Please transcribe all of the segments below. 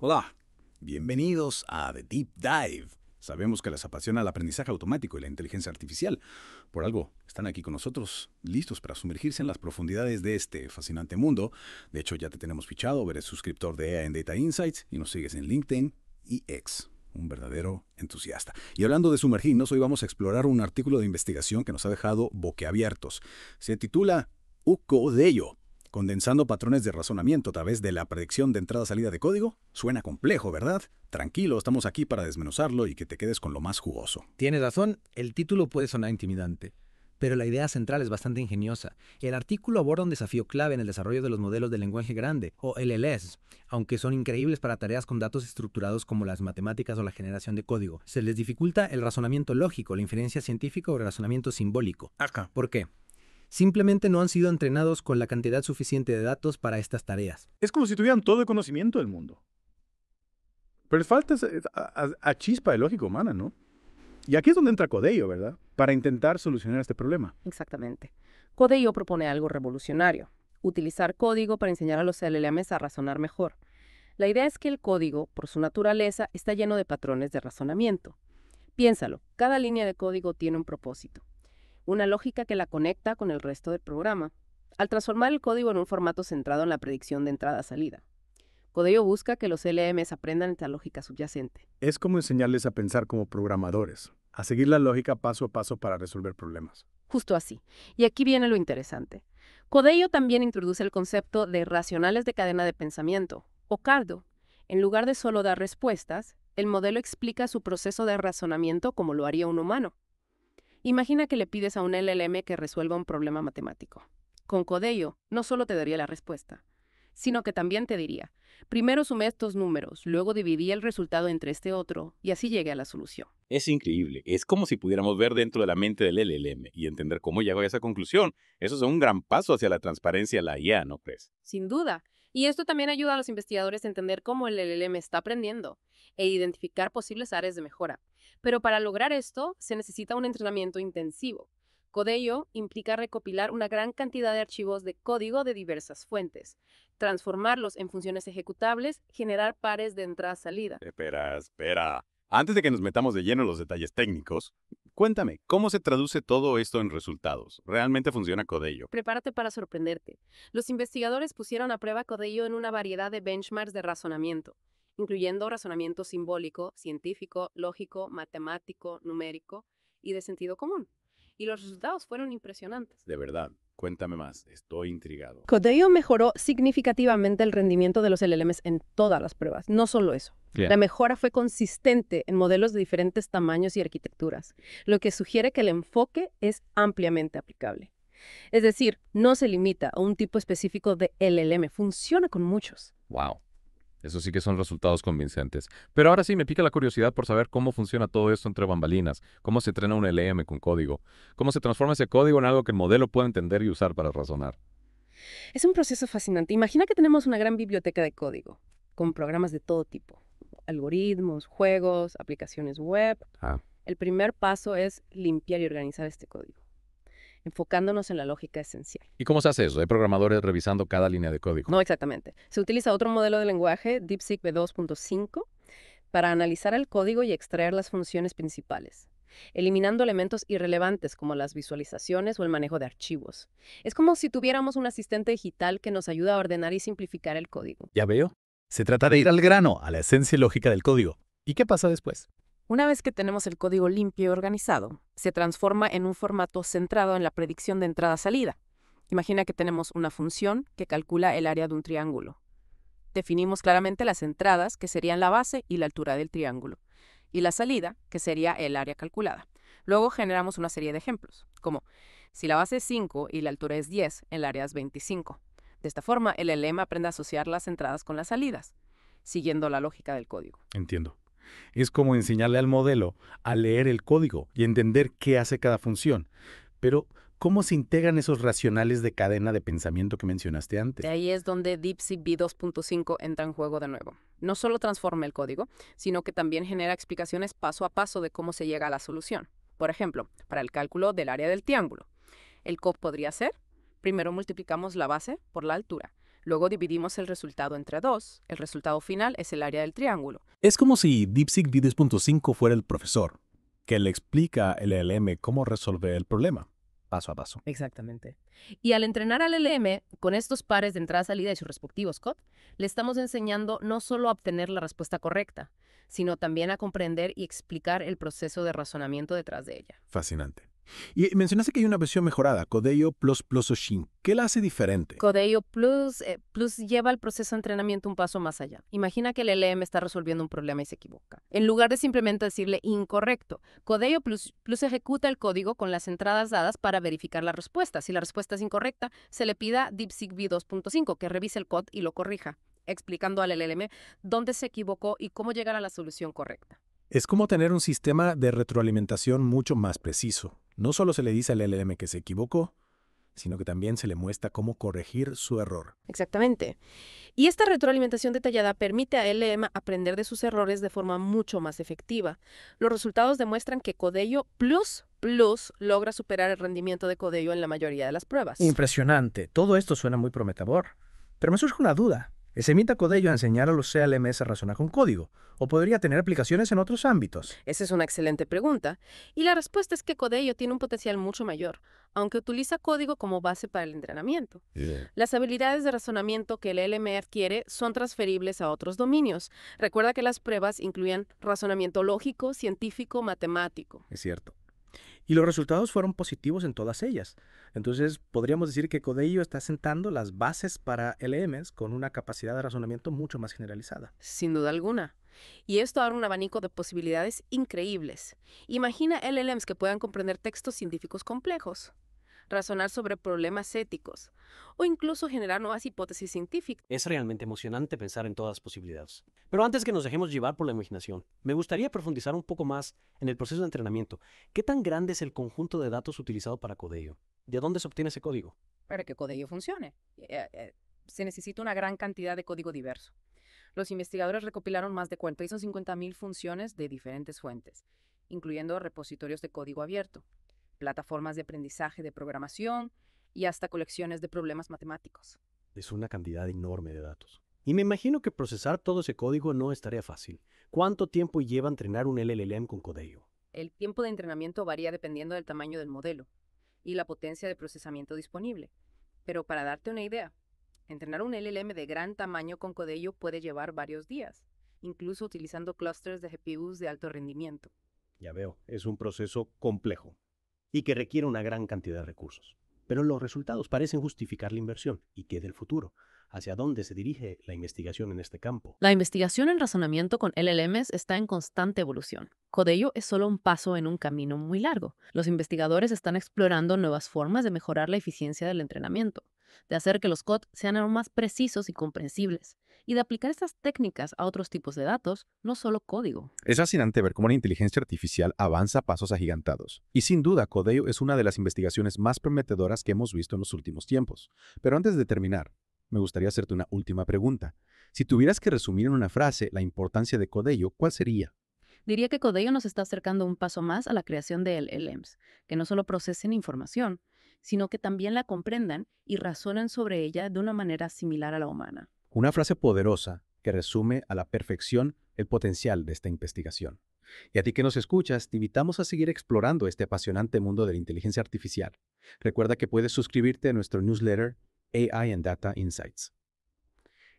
Hola, bienvenidos a The Deep Dive. Sabemos que les apasiona el aprendizaje automático y la inteligencia artificial. Por algo, están aquí con nosotros, listos para sumergirse en las profundidades de este fascinante mundo. De hecho, ya te tenemos fichado, eres suscriptor de AI en Data Insights y nos sigues en LinkedIn y X. Un verdadero entusiasta. Y hablando de sumergirnos, hoy vamos a explorar un artículo de investigación que nos ha dejado boquiabiertos. Se titula Ucodello. Condensando patrones de razonamiento a través de la predicción de entrada-salida de código. Suena complejo, ¿verdad? Tranquilo, estamos aquí para desmenuzarlo y que te quedes con lo más jugoso. Tienes razón, el título puede sonar intimidante, pero la idea central es bastante ingeniosa. El artículo aborda un desafío clave en el desarrollo de los modelos de lenguaje grande, o LLS, aunque son increíbles para tareas con datos estructurados como las matemáticas o la generación de código. Se les dificulta el razonamiento lógico, la inferencia científica o el razonamiento simbólico. Acá. ¿Por qué? Simplemente no han sido entrenados con la cantidad suficiente de datos para estas tareas. Es como si tuvieran todo el conocimiento del mundo. Pero les falta a chispa de lógica humana, ¿no? Y aquí es donde entra Codello, ¿verdad? Para intentar solucionar este problema. Exactamente. Codello propone algo revolucionario: utilizar código para enseñar a los LLMs a razonar mejor. La idea es que el código, por su naturaleza, está lleno de patrones de razonamiento. Piénsalo, cada línea de código tiene un propósito, una lógica que la conecta con el resto del programa. Al transformar el código en un formato centrado en la predicción de entrada-salida, Codello busca que los LLMs aprendan esta lógica subyacente. Es como enseñarles a pensar como programadores, a seguir la lógica paso a paso para resolver problemas. Justo así. Y aquí viene lo interesante. Codello también introduce el concepto de racionales de cadena de pensamiento, o CARDO. En lugar de solo dar respuestas, el modelo explica su proceso de razonamiento como lo haría un humano. Imagina que le pides a un LLM que resuelva un problema matemático. Con Codello, no solo te daría la respuesta, sino que también te diría: primero sumé estos números, luego dividí el resultado entre este otro, y así llegué a la solución. Es increíble. Es como si pudiéramos ver dentro de la mente del LLM y entender cómo llegó a esa conclusión. Eso es un gran paso hacia la transparencia de la IA, ¿no crees? Sin duda. Y esto también ayuda a los investigadores a entender cómo el LLM está aprendiendo e identificar posibles áreas de mejora. Pero para lograr esto, se necesita un entrenamiento intensivo. Codello implica recopilar una gran cantidad de archivos de código de diversas fuentes, transformarlos en funciones ejecutables, generar pares de entrada-salida. Espera. Antes de que nos metamos de lleno en los detalles técnicos, cuéntame, ¿cómo se traduce todo esto en resultados? ¿Realmente funciona Codello? Prepárate para sorprenderte. Los investigadores pusieron a prueba Codello en una variedad de benchmarks de razonamiento, incluyendo razonamiento simbólico, científico, lógico, matemático, numérico y de sentido común. Y los resultados fueron impresionantes. De verdad, cuéntame más. Estoy intrigado. Codello mejoró significativamente el rendimiento de los LLMs en todas las pruebas. No solo eso. Bien. La mejora fue consistente en modelos de diferentes tamaños y arquitecturas, lo que sugiere que el enfoque es ampliamente aplicable. Es decir, no se limita a un tipo específico de LLM, funciona con muchos. Wow. Eso sí que son resultados convincentes. Pero ahora sí me pica la curiosidad por saber cómo funciona todo esto entre bambalinas, cómo se entrena un LM con código, cómo se transforma ese código en algo que el modelo pueda entender y usar para razonar. Es un proceso fascinante. Imagina que tenemos una gran biblioteca de código, con programas de todo tipo: algoritmos, juegos, aplicaciones web. Ah. El primer paso es limpiar y organizar este código, enfocándonos en la lógica esencial. ¿Y cómo se hace eso? ¿Hay programadores revisando cada línea de código? No exactamente. Se utiliza otro modelo de lenguaje, DeepSeek V2.5, para analizar el código y extraer las funciones principales, eliminando elementos irrelevantes como las visualizaciones o el manejo de archivos. Es como si tuviéramos un asistente digital que nos ayuda a ordenar y simplificar el código. Ya veo. Se trata de ir al grano, a la esencia lógica del código. ¿Y qué pasa después? Una vez que tenemos el código limpio y organizado, se transforma en un formato centrado en la predicción de entrada-salida. Imagina que tenemos una función que calcula el área de un triángulo. Definimos claramente las entradas, que serían la base y la altura del triángulo, y la salida, que sería el área calculada. Luego generamos una serie de ejemplos, como si la base es 5 y la altura es 10, el área es 25. De esta forma, el LLM aprende a asociar las entradas con las salidas, siguiendo la lógica del código. Entiendo. Es como enseñarle al modelo a leer el código y entender qué hace cada función. Pero, ¿cómo se integran esos racionales de cadena de pensamiento que mencionaste antes? De ahí es donde DeepSeek V2.5 entra en juego de nuevo. No solo transforma el código, sino que también genera explicaciones paso a paso de cómo se llega a la solución. Por ejemplo, para el cálculo del área del triángulo, el code podría ser: primero multiplicamos la base por la altura, Luego dividimos el resultado entre 2. El resultado final es el área del triángulo. Es como si DeepSeek V2.5 fuera el profesor, que le explica al LLM cómo resolver el problema, paso a paso. Exactamente. Y al entrenar al LLM con estos pares de entrada-salida y sus respectivos COD, le estamos enseñando no solo a obtener la respuesta correcta, sino también a comprender y explicar el proceso de razonamiento detrás de ella. Fascinante. Y mencionaste que hay una versión mejorada, Codeo++ Oshin. ¿Qué la hace diferente? Codeo Plus lleva el proceso de entrenamiento un paso más allá. Imagina que el LM está resolviendo un problema y se equivoca. En lugar de simplemente decirle incorrecto, Codeo Plus ejecuta el código con las entradas dadas para verificar la respuesta. Si la respuesta es incorrecta, se le pida a DeepSeek V2.5 que revise el código y lo corrija, explicando al LLM dónde se equivocó y cómo llegar a la solución correcta. Es como tener un sistema de retroalimentación mucho más preciso. No solo se le dice al LLM que se equivocó, sino que también se le muestra cómo corregir su error. Exactamente. Y esta retroalimentación detallada permite a LM aprender de sus errores de forma mucho más efectiva. Los resultados demuestran que Codeo Plus logra superar el rendimiento de Codeo en la mayoría de las pruebas. Impresionante. Todo esto suena muy prometedor. Pero me surge una duda. ¿Se imita Codeo a enseñar a los CLMs a razonar con código? ¿O podría tener aplicaciones en otros ámbitos? Esa es una excelente pregunta. Y la respuesta es que Codeo tiene un potencial mucho mayor, aunque utiliza código como base para el entrenamiento. Las habilidades de razonamiento que el LM adquiere son transferibles a otros dominios. Recuerda que las pruebas incluían razonamiento lógico, científico, matemático. Es cierto. Y los resultados fueron positivos en todas ellas. Entonces, podríamos decir que Codeo está sentando las bases para LMs con una capacidad de razonamiento mucho más generalizada. Sin duda alguna. Y esto abre un abanico de posibilidades increíbles. Imagina LLMs que puedan comprender textos científicos complejos, razonar sobre problemas éticos o incluso generar nuevas hipótesis científicas. Es realmente emocionante pensar en todas las posibilidades. Pero antes que nos dejemos llevar por la imaginación, me gustaría profundizar un poco más en el proceso de entrenamiento. ¿Qué tan grande es el conjunto de datos utilizado para Codeo? ¿De dónde se obtiene ese código? Para que Codeo funcione, se necesita una gran cantidad de código diverso. Los investigadores recopilaron más de 450,000 funciones de diferentes fuentes, incluyendo repositorios de código abierto, plataformas de aprendizaje de programación y hasta colecciones de problemas matemáticos. Es una cantidad enorme de datos. Y me imagino que procesar todo ese código no es tarea fácil. ¿Cuánto tiempo lleva entrenar un LLM con Codeo? El tiempo de entrenamiento varía dependiendo del tamaño del modelo y la potencia de procesamiento disponible. Pero para darte una idea, entrenar un LLM de gran tamaño con Codeo puede llevar varios días, incluso utilizando clústeres de GPUs de alto rendimiento. Ya veo, es un proceso complejo y que requiere una gran cantidad de recursos. Pero los resultados parecen justificar la inversión. ¿Y qué del futuro? ¿Hacia dónde se dirige la investigación en este campo? La investigación en razonamiento con LLMs está en constante evolución. Codeo es solo un paso en un camino muy largo. Los investigadores están explorando nuevas formas de mejorar la eficiencia del entrenamiento, de hacer que los COD sean aún más precisos y comprensibles, y de aplicar estas técnicas a otros tipos de datos, no solo código. Es fascinante ver cómo la inteligencia artificial avanza a pasos agigantados. Y sin duda, Codeo es una de las investigaciones más prometedoras que hemos visto en los últimos tiempos. Pero antes de terminar, me gustaría hacerte una última pregunta. Si tuvieras que resumir en una frase la importancia de Codeo, ¿cuál sería? Diría que Codeo nos está acercando un paso más a la creación de LLMs, que no solo procesen información, sino que también la comprendan y razonen sobre ella de una manera similar a la humana. Una frase poderosa que resume a la perfección el potencial de esta investigación. Y a ti que nos escuchas, te invitamos a seguir explorando este apasionante mundo de la inteligencia artificial. Recuerda que puedes suscribirte a nuestro newsletter AI and Data Insights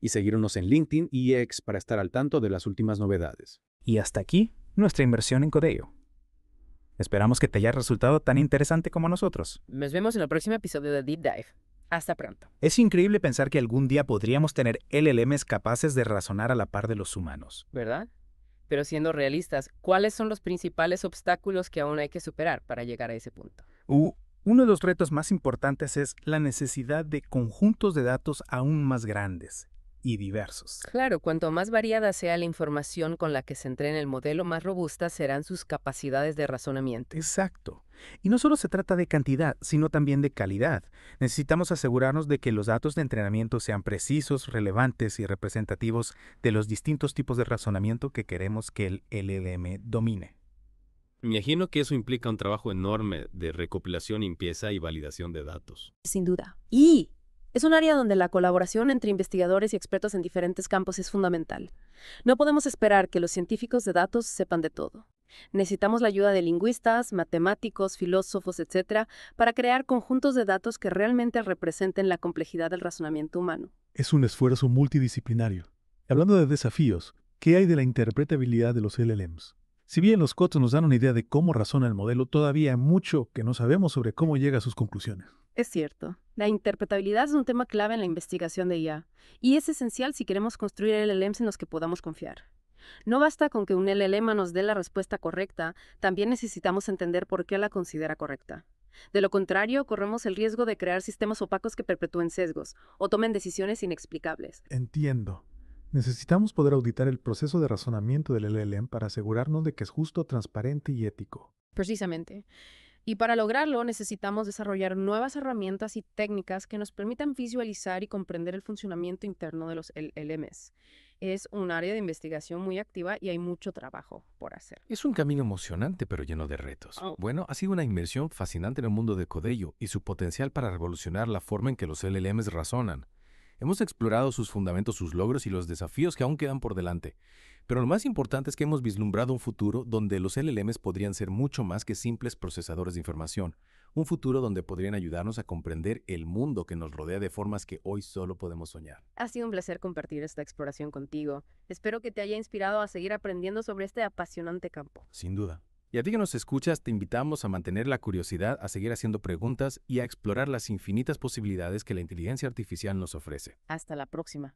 y seguirnos en LinkedIn y X para estar al tanto de las últimas novedades. Y hasta aquí nuestra inversión en Codeo. Esperamos que te haya resultado tan interesante como a nosotros. Nos vemos en el próximo episodio de Deep Dive. Hasta pronto. Es increíble pensar que algún día podríamos tener LLMs capaces de razonar a la par de los humanos. ¿Verdad? Pero siendo realistas, ¿cuáles son los principales obstáculos que aún hay que superar para llegar a ese punto? Uno de los retos más importantes es la necesidad de conjuntos de datos aún más grandes y diversos. Claro, cuanto más variada sea la información con la que se entrene el modelo, más robustas serán sus capacidades de razonamiento. Exacto. Y no solo se trata de cantidad, sino también de calidad. Necesitamos asegurarnos de que los datos de entrenamiento sean precisos, relevantes y representativos de los distintos tipos de razonamiento que queremos que el LLM domine. Me imagino que eso implica un trabajo enorme de recopilación, limpieza y validación de datos. Sin duda. Y Es un área donde la colaboración entre investigadores y expertos en diferentes campos es fundamental. No podemos esperar que los científicos de datos sepan de todo. Necesitamos la ayuda de lingüistas, matemáticos, filósofos, etcétera, para crear conjuntos de datos que realmente representen la complejidad del razonamiento humano. Es un esfuerzo multidisciplinario. Hablando de desafíos, ¿qué hay de la interpretabilidad de los LLMs? Si bien los cotos nos dan una idea de cómo razona el modelo, todavía hay mucho que no sabemos sobre cómo llega a sus conclusiones. Es cierto, la interpretabilidad es un tema clave en la investigación de IA, y es esencial si queremos construir LLMs en los que podamos confiar. No basta con que un LLM nos dé la respuesta correcta, también necesitamos entender por qué la considera correcta. De lo contrario, corremos el riesgo de crear sistemas opacos que perpetúen sesgos o tomen decisiones inexplicables. Entiendo. Necesitamos poder auditar el proceso de razonamiento del LLM para asegurarnos de que es justo, transparente y ético. Precisamente. Y para lograrlo necesitamos desarrollar nuevas herramientas y técnicas que nos permitan visualizar y comprender el funcionamiento interno de los LLMs. Es un área de investigación muy activa y hay mucho trabajo por hacer. Es un camino emocionante pero lleno de retos. Bueno, ha sido una inmersión fascinante en el mundo de Codello y su potencial para revolucionar la forma en que los LLMs razonan. Hemos explorado sus fundamentos, sus logros y los desafíos que aún quedan por delante. Pero lo más importante es que hemos vislumbrado un futuro donde los LLMs podrían ser mucho más que simples procesadores de información. Un futuro donde podrían ayudarnos a comprender el mundo que nos rodea de formas que hoy solo podemos soñar. Ha sido un placer compartir esta exploración contigo. Espero que te haya inspirado a seguir aprendiendo sobre este apasionante campo. Sin duda. Y a ti que nos escuchas, te invitamos a mantener la curiosidad, a seguir haciendo preguntas y a explorar las infinitas posibilidades que la inteligencia artificial nos ofrece. Hasta la próxima.